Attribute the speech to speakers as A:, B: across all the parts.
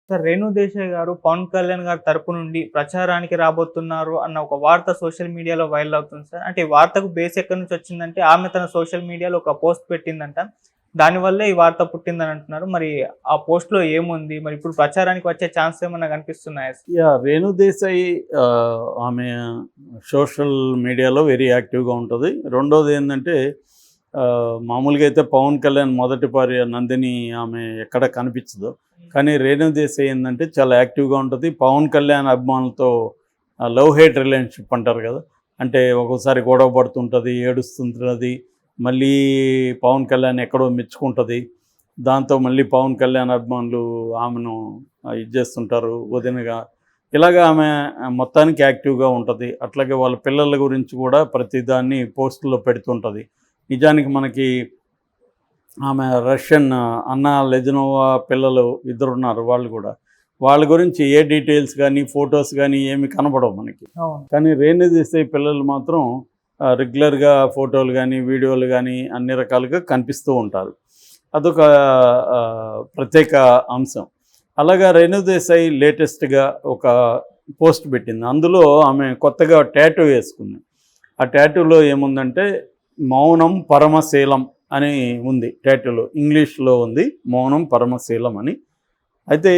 A: Sir, Renu Desai గారు పవన్ కళ్యాణ్ గారి తరపు నుండి ప్రచారానికి రాబోతున్నారు అన్న ఒక వార్త సోషల్ మీడియాలో వైరల్ అవుతుంది సార్. అంటే ఈ వార్తకు బేస్ ఎక్కడి నుంచి వచ్చిందంటే ఆమె తన సోషల్ మీడియాలో ఒక పోస్ట్ పెట్టిందంట. దానివల్లే ఈ వార్త పుట్టిందని అంటున్నారు. మరి ఆ పోస్ట్‌లో ఏముంది? మరి ఇప్పుడు ప్రచారానికి వచ్చే ఛాన్స్ ఏమన్నా కనిపిస్తున్నాయా సార్?
B: రేణు దేశాయి ఆమె సోషల్ మీడియాలో వెరీ యాక్టివ్‌గా ఉంటది. రెండోది ఏందంటే మామూలుగా అయితే పవన్ కళ్యాణ్ మొదటి భార్య నందిని ఆమె ఎక్కడ కనిపించదు. కానీ రేణు దేశాయ్ ఏందంటే చాలా యాక్టివ్‌గా ఉంటది. పవన్ కళ్యాణ్ అభిమానులతో లవ్ హేట్ రిలేషన్‌షిప్ అంటారు కదా! అంటే ఒక్కోసారి గొడవ పడుతుంటది, ఏడుస్తుంటది. మళ్ళీ పవన్ కళ్యాణ్ ఎక్కడో మెచ్చుకుంటది. దాంతో మళ్ళీ పవన్ కళ్యాణ్ అభిమానులు ఆమెను ఇది చేస్తుంటారు వదినగా. ఇలాగ ఆమె మొత్తానికి యాక్టివ్‌గా ఉంటది. అట్లాగే వాళ్ళ పిల్లల గురించి కూడా ప్రతిదాన్ని పోస్టుల్లో పెడుతుంటది. నిజానికి మనకి ఆమె రష్యన్ అన్నా లెజనోవా పిల్లలు ఇద్దరున్నారు వాళ్ళు కూడా. వాళ్ళ గురించి ఏ డీటెయిల్స్ కానీ, ఫొటోస్ కానీ ఏమి కనపడవు మనకి.
A: అవును.
B: కానీ రేణు దేశాయ్ పిల్లలు మాత్రం రెగ్యులర్గా ఫోటోలు కానీ, వీడియోలు కానీ అన్ని రకాలుగా కనిపిస్తూ ఉంటారు. అదొక ప్రత్యేక అంశం. అలాగా రేణు దేశాయ్ లేటెస్ట్గా ఒక పోస్ట్ పెట్టింది. అందులో ఆమె కొత్తగా టాటూ వేసుకుంది. ఆ టాటూలో ఏముందంటే మౌనం పరమశీలం అని ఉంది. టాటూలో ఇంగ్లీష్లో ఉంది, మౌనం పరమశీలం అని. అయితే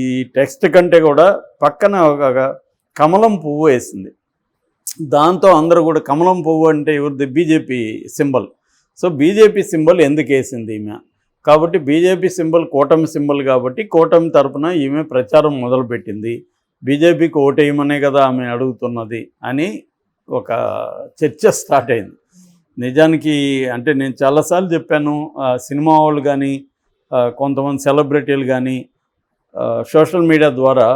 B: ఈ టెక్స్ట్ కంటే కూడా పక్కన ఒక కమలం పువ్వు వేసింది. దాంతో అందరూ కూడా కమలం పువ్వు అంటే ఎవరిది? BJP symbol. So BJP symbol ఎందుకు వేసింది ఈమె? కాబట్టి బీజేపీ సింబల్ కూటమి సింబల్ కాబట్టి కూటమి తరపున ఈమె ప్రచారం మొదలుపెట్టింది. బీజేపీకి ఓటేయమనే కదా ఆమె అడుగుతున్నది అని ఒక చర్చ స్టార్ట్ అయింది. నిజానికి అంటే నేను చాలాసార్లు చెప్పాను, సినిమా వాళ్ళు కానీ, కొంతమంది సెలబ్రిటీలు కానీ సోషల్ మీడియా ద్వారా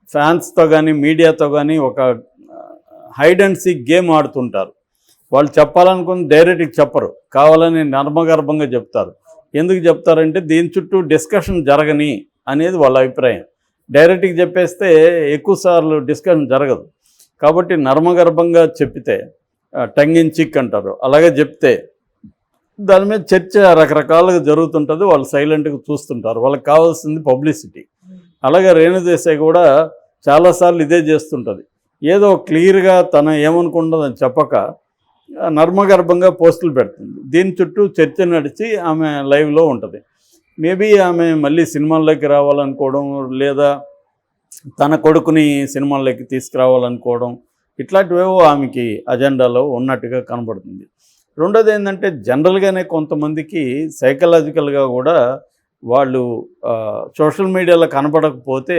B: ఫ్యాన్స్తో కానీ, మీడియాతో కానీ ఒక హైడ్ అండ్ సీక్ గేమ్ ఆడుతుంటారు. వాళ్ళు చెప్పాలనుకుని డైరెక్ట్గా చెప్పరు, కావాలని నర్మగర్భంగా చెప్తారు. ఎందుకు చెప్తారంటే దీని చుట్టూ డిస్కషన్ జరగని అనేది వాళ్ళ అభిప్రాయం. డైరెక్ట్గా చెప్పేస్తే ఎక్కువసార్లు డిస్కషన్ జరగదు. కాబట్టి నర్మగర్భంగా చెప్పితే టంగ్ ఇన్ చిక్ అంటారు, అలాగే చెప్తే దాని మీద చర్చ రకరకాలుగా జరుగుతుంటుంది. వాళ్ళు సైలెంట్గా చూస్తుంటారు. వాళ్ళకి కావాల్సింది పబ్లిసిటీ. అలాగే రేణు దేశాయ్ కూడా చాలాసార్లు ఇదే చేస్తుంటుంది. ఏదో క్లియర్గా తన ఏమనుకుంటుందని చెప్పక నర్మగర్భంగా పోస్టులు పెడుతుంది. దీని చుట్టూ చర్చ నడిచి ఆమె లైవ్లో ఉంటుంది. మేబీ ఆమె మళ్ళీ సినిమాల్లోకి రావాలనుకోవడం, లేదా తన కొడుకుని సినిమాల్లోకి తీసుకురావాలనుకోవడం, ఇట్లాంటివేవో ఆమెకి అజెండాలో ఉన్నట్టుగా కనబడుతుంది. రెండోది ఏంటంటే జనరల్గానే కొంతమందికి సైకలాజికల్గా కూడా వాళ్ళు సోషల్ మీడియాలో కనపడకపోతే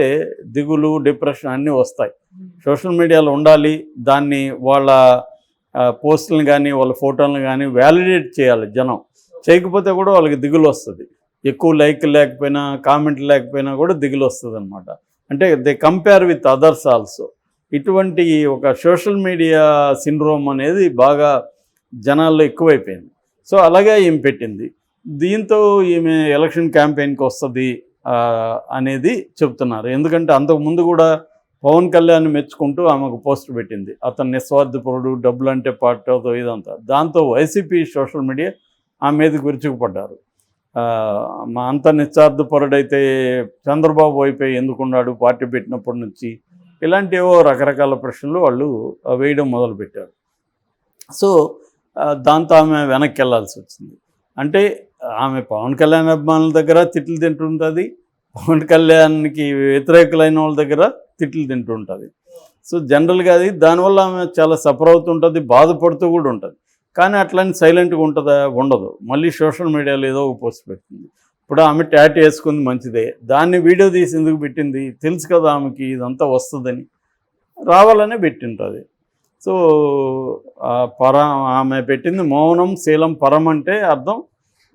B: దిగులు, డిప్రెషన్ అన్నీ వస్తాయి. సోషల్ మీడియాలో ఉండాలి, దాన్ని వాళ్ళ పోస్టులను కానీ, వాళ్ళ ఫోటోలను కానీ వ్యాలిడేట్ చేయాలి జనం. చేయకపోతే కూడా వాళ్ళకి దిగులు వస్తుంది. ఎక్కువ లైక్ లేకపోయినా, కామెంట్ లేకపోయినా కూడా దిగులు వస్తుంది అనమాట. అంటే they compare with others also. ఇటువంటి ఒక సోషల్ మీడియా సిండ్రోమ్ అనేది బాగా జనాల్లో ఎక్కువైపోయింది. సో అలాగే ఈమె పెట్టింది. దీంతో ఈమె ఎలక్షన్ క్యాంపెయిన్కి వస్తుంది అనేది చెప్తున్నారు. ఎందుకంటే అంతకుముందు కూడా పవన్ కళ్యాణ్ మెచ్చుకుంటూ ఆమెకు పోస్ట్ పెట్టింది. అతను నిస్వార్థపరుడు, డబ్బులు అంటే పార్టీతో ఇదంతా. దాంతో వైసీపీ సోషల్ మీడియా ఆమె మీదకి విరుచుకుపడ్డారు. మా అంత నిస్వార్థపరుడైతే చంద్రబాబు అయిపోయి ఎందుకున్నాడు పార్టీ పెట్టినప్పటి నుంచి? ఇలాంటివో రకరకాల ప్రశ్నలు వాళ్ళు వేయడం మొదలుపెట్టారు. సో దాంతో ఆమె వెనక్కి వెళ్ళాల్సి వచ్చింది. అంటే ఆమె పవన్ కళ్యాణ్ అభిమానుల దగ్గర తిట్లు తింటుంటుంది, పవన్ కళ్యాణ్కి వ్యతిరేకులైన వాళ్ళ దగ్గర తిట్లు తింటుంటుంది. సో జనరల్గా అది దానివల్ల ఆమె చాలా సఫర్ అవుతుంటుంది, బాధపడుతూ కూడా ఉంటుంది. కానీ అట్లని సైలెంట్గా ఉంటుందా? ఉండదు. మళ్ళీ సోషల్ మీడియాలో ఏదో ఒక పోస్ట్ పెట్టింది. ఇప్పుడు ఆమె టాటూ వేసుకుంది మంచిదే, దాన్ని వీడియో తీసి ఎందుకు పెట్టింది? తెలుసు కదా ఆమెకి ఇదంతా వస్తుందని, రావాలనే పెట్టింటుంది. సో ఆమె పెట్టింది మౌనం శీలం పరం అంటే అర్థం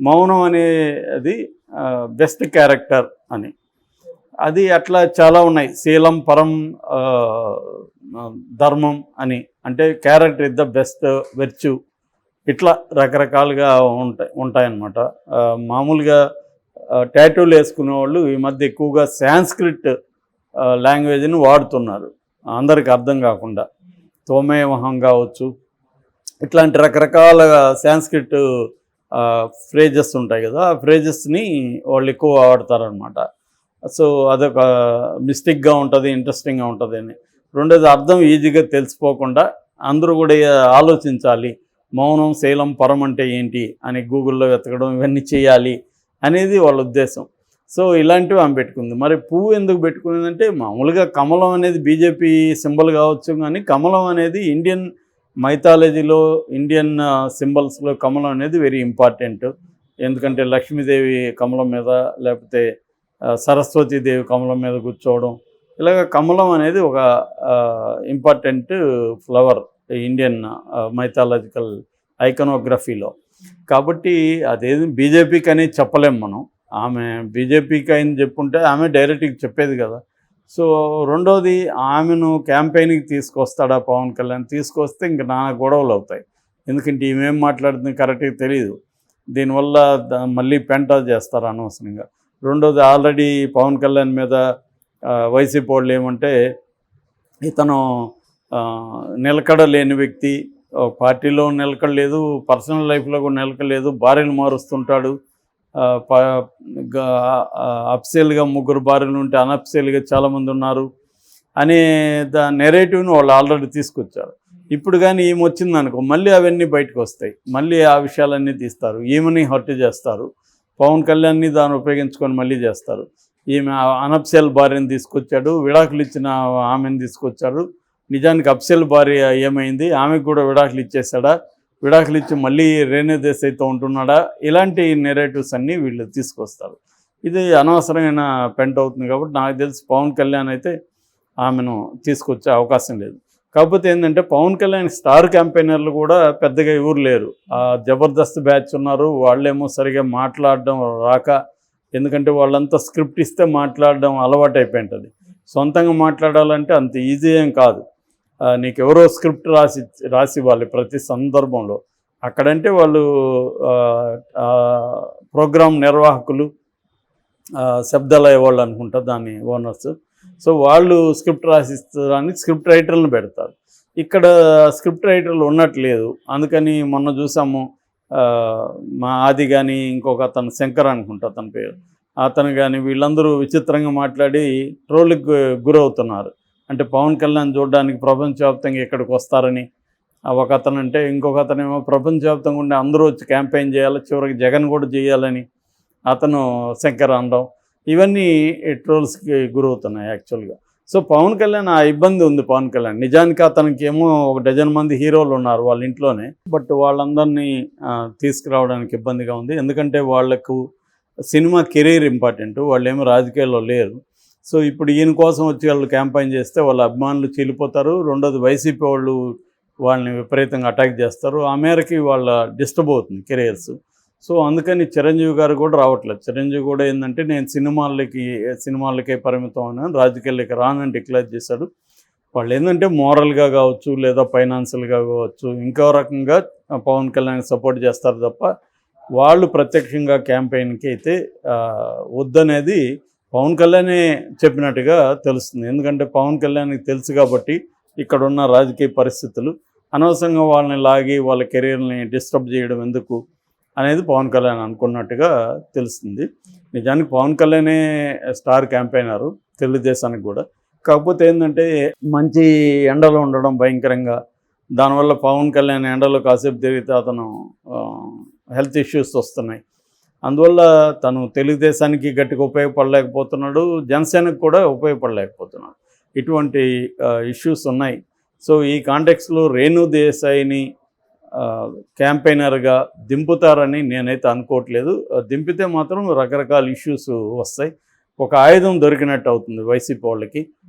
B: మౌనం అనేది బెస్ట్ క్యారెక్టర్ అని. అది అట్లా చాలా ఉన్నాయి. శీలం పరం ధర్మం అని, అంటే క్యారెక్టర్ ఇస్ ద బెస్ట్ వెర్చ్యూ. ఇట్లా రకరకాలుగా ఉంటాయన్నమాట. మామూలుగా టాటూలు వేసుకునే వాళ్ళు ఈ మధ్య ఎక్కువగా సాంస్క్రిట్ లాంగ్వేజ్ని వాడుతున్నారు, అందరికి అర్థం కాకుండా. తోమేమహం కావచ్చు, ఇట్లాంటి రకరకాల సాంస్క్రిట్ ఫ్రేజెస్ ఉంటాయి కదా, ఆ ఫ్రేజెస్ని వాళ్ళు ఎక్కువ వాడతారనమాట. సో అదొక మిస్టేక్గా ఉంటుంది, ఇంట్రెస్టింగ్గా ఉంటుంది అని. రెండోది అర్థం ఈజీగా తెలిసిపోకుండా అందరూ కూడా ఆలోచించాలి. మౌనం శీలం పరం అంటే ఏంటి అని గూగుల్లో వెతకడం ఇవన్నీ చేయాలి అనేది వాళ్ళ ఉద్దేశం. సో ఇలాంటివి ఆమె పెట్టుకుంది. మరి పువ్వు ఎందుకు పెట్టుకునేదంటే మామూలుగా కమలం అనేది బీజేపీ సింబల్ కావచ్చు, కానీ కమలం అనేది ఇండియన్ మైథాలజీలో ఇండియన్ సింబల్స్లో కమలం అనేది వెరీ ఇంపార్టెంట్. ఎందుకంటే లక్ష్మీదేవి కమలం మీద, లేకపోతే సరస్వతీదేవి కమలం మీద కూర్చోవడం, ఇలాగ కమలం అనేది ఒక ఇంపార్టెంట్ ఫ్లవర్ ఇండియన్ మైథాలజికల్ ఐకనోగ్రఫీలో. కాబట్టి అదేది బీజేపీకి అనేది చెప్పలేం మనం. ఆమె బీజేపీకి అయింది చెప్పుంటే ఆమె డైరెక్ట్గా చెప్పేది కదా. సో రెండోది ఆమెను క్యాంపెయిన్కి తీసుకొస్తాడా పవన్ కళ్యాణ్? తీసుకొస్తే ఇంక నా గొడవలు అవుతాయి. ఎందుకంటే ఈమెం మాట్లాడుతుంది కరెక్ట్గా తెలియదు. దీనివల్ల మళ్ళీ పెంట చేస్తారు అనవసరంగా. రెండోది ఆల్రెడీ పవన్ కళ్యాణ్ మీద వైసీపీ వాళ్ళు ఏమంటే ఇతను నిలకడ లేని వ్యక్తి, పార్టీలో నిలకడలేదు, పర్సనల్ లైఫ్లో కూడా నిలకడలేదు, భార్యను మారుస్తుంటాడు, అఫ్సేల్గా 3 భార్యలు ఉంటే అనఫ్సేల్గా చాలామంది ఉన్నారు అనే నెరేటివ్ని వాళ్ళు ఆల్రెడీ తీసుకొచ్చారు. ఇప్పుడు కానీ ఈమె వచ్చిందనుకో మళ్ళీ అవన్నీ బయటకు వస్తాయి, మళ్ళీ ఆ విషయాలన్నీ తీస్తారు, ఈమెని హర్ట్ చేస్తారు, పవన్ కళ్యాణ్ని దాన్ని ఉపయోగించుకొని మళ్ళీ చేస్తారు. ఈమె అనఫ్సేల్ భార్యని తీసుకొచ్చాడు, విడాకులు ఇచ్చిన ఆమెను తీసుకొచ్చాడు. నిజానికి అఫ్సేల్ భార్య ఏమైంది, ఆమెకు కూడా విడాకులు ఇచ్చేసాడా, విడాకులు ఇచ్చి మళ్ళీ రేణు దేశాయ్తో ఉంటున్నాడా, ఇలాంటి నెరేటివ్స్ అన్నీ వీళ్ళు తీసుకొస్తారు. ఇది అనవసరమైన పెంట అవుతుంది. కాబట్టి నాకు తెలిసి పవన్ కళ్యాణ్ అయితే ఆమెను తీసుకొచ్చే అవకాశం లేదు. కాకపోతే ఏంటంటే పవన్ కళ్యాణ్ స్టార్ క్యాంపెయినర్లు కూడా పెద్దగా ఎవరు లేరు. జబర్దస్త్ బ్యాచ్ ఉన్నారు, వాళ్ళేమో సరిగా మాట్లాడడం రాక, ఎందుకంటే వాళ్ళంతా స్క్రిప్ట్ ఇస్తే మాట్లాడడం అలవాటు అయిపోయింటుంది. సొంతంగా మాట్లాడాలంటే అంత ఈజీ ఏం కాదు. నీకు ఎవరో స్క్రిప్ట్ రాసి ఇవ్వాలి ప్రతి సందర్భంలో. అక్కడంటే వాళ్ళు ప్రోగ్రాం నిర్వాహకులు, శబ్దాలయ వాళ్ళు అనుకుంటా దాని ఓనర్స్. సో వాళ్ళు స్క్రిప్ట్ రాసిచ్చడానికి స్క్రిప్ట్ రైటర్లను పెడతారు. ఇక్కడ స్క్రిప్ట్ రైటర్లు ఉన్నట్లేదు. అందుకని మొన్న చూసాము, మా ఆది కానీ ఇంకొక అతను శంకర్ అనుకుంటా అతని పేరు, అతను కానీ వీళ్ళందరూ విచిత్రంగా మాట్లాడి ట్రోల్కి గురవుతున్నారు. అంటే పవన్ కళ్యాణ్ చూడడానికి ప్రపంచవ్యాప్తంగా ఇక్కడికి వస్తారని ఒక అతను అంటే, ఇంకొక అతనేమో ప్రపంచవ్యాప్తంగా ఉండే అందరూ వచ్చి క్యాంపెయిన్ చేయాలి, చివరికి జగన్ కూడా చేయాలని అతను శంకర్ అనడం, ఇవన్నీ ట్రోల్స్కి గురవుతున్నాయి యాక్చువల్గా. సో పవన్ కళ్యాణ్ ఆ ఇబ్బంది ఉంది. పవన్ కళ్యాణ్ నిజానికి అతనికి ఏమో 1 డజన్ మంది హీరోలు ఉన్నారు వాళ్ళ ఇంట్లోనే, బట్ వాళ్ళందరినీ తీసుకురావడానికి ఇబ్బందిగా ఉంది. ఎందుకంటే వాళ్లకు సినిమా కెరీర్ ఇంపార్టెంట్, వాళ్ళు ఏమో రాజకీయాల్లో లేరు. సో ఇప్పుడు ఈయన కోసం వచ్చి వాళ్ళు క్యాంపెయిన్ చేస్తే వాళ్ళ అభిమానులు చీలిపోతారు. రెండోది వైసీపీ వాళ్ళు వాళ్ళని విపరీతంగా అటాక్ చేస్తారు. ఆ మేరకి వాళ్ళ డిస్టర్బ్ అవుతుంది కెరియర్స్. సో అందుకని చిరంజీవి గారు కూడా రావట్లేదు. చిరంజీవి కూడా ఏంటంటే నేను సినిమాలకే పరిమితం అని, రాజకీయాలకి రానని డిక్లేర్ చేశాడు. వాళ్ళు ఏంటంటే మోరల్గా కావచ్చు, లేదా ఫైనాన్షియల్గా కావచ్చు, ఇంకో రకంగా పవన్ కళ్యాణ్ సపోర్ట్ చేస్తారు తప్ప వాళ్ళు ప్రత్యక్షంగా క్యాంపెయిన్కి అయితే వద్దనేది పవన్ కళ్యాణే చెప్పినట్టుగా తెలుస్తుంది. ఎందుకంటే పవన్ కళ్యాణ్కి తెలుసు కాబట్టి ఇక్కడున్న రాజకీయ పరిస్థితులు, అనవసరంగా వాళ్ళని లాగి వాళ్ళ కెరీర్ని డిస్టర్బ్ చేయడం ఎందుకు అనేది పవన్ కళ్యాణ్ అనుకున్నట్టుగా తెలుస్తుంది. నిజానికి పవన్ కళ్యాణే స్టార్ క్యాంపెయినరు తెలుగుదేశానికి కూడా. కాకపోతే ఏంటంటే మంచి ఎండలో ఉండడం భయంకరంగా, దానివల్ల పవన్ కళ్యాణ్ ఎండలో కాసేపు తిరిగితే అతను హెల్త్ ఇష్యూస్ వస్తున్నాయి. అందువల్ల తను తెలుగుదేశానికి గట్టిగా ఉపయోగపడలేకపోతున్నాడు, జనసేనకు కూడా ఉపయోగపడలేకపోతున్నాడు. ఇటువంటి ఇష్యూస్ ఉన్నాయి. సో ఈ కాంటెక్స్లో రేణు దేశాయిని క్యాంపెయినర్గా దింపుతారని నేనైతే అనుకోవట్లేదు. దింపితే మాత్రం రకరకాల ఇష్యూస్ వస్తాయి. ఒక ఆయుధం దొరికినట్టు అవుతుంది వైసీపీ వాళ్ళకి.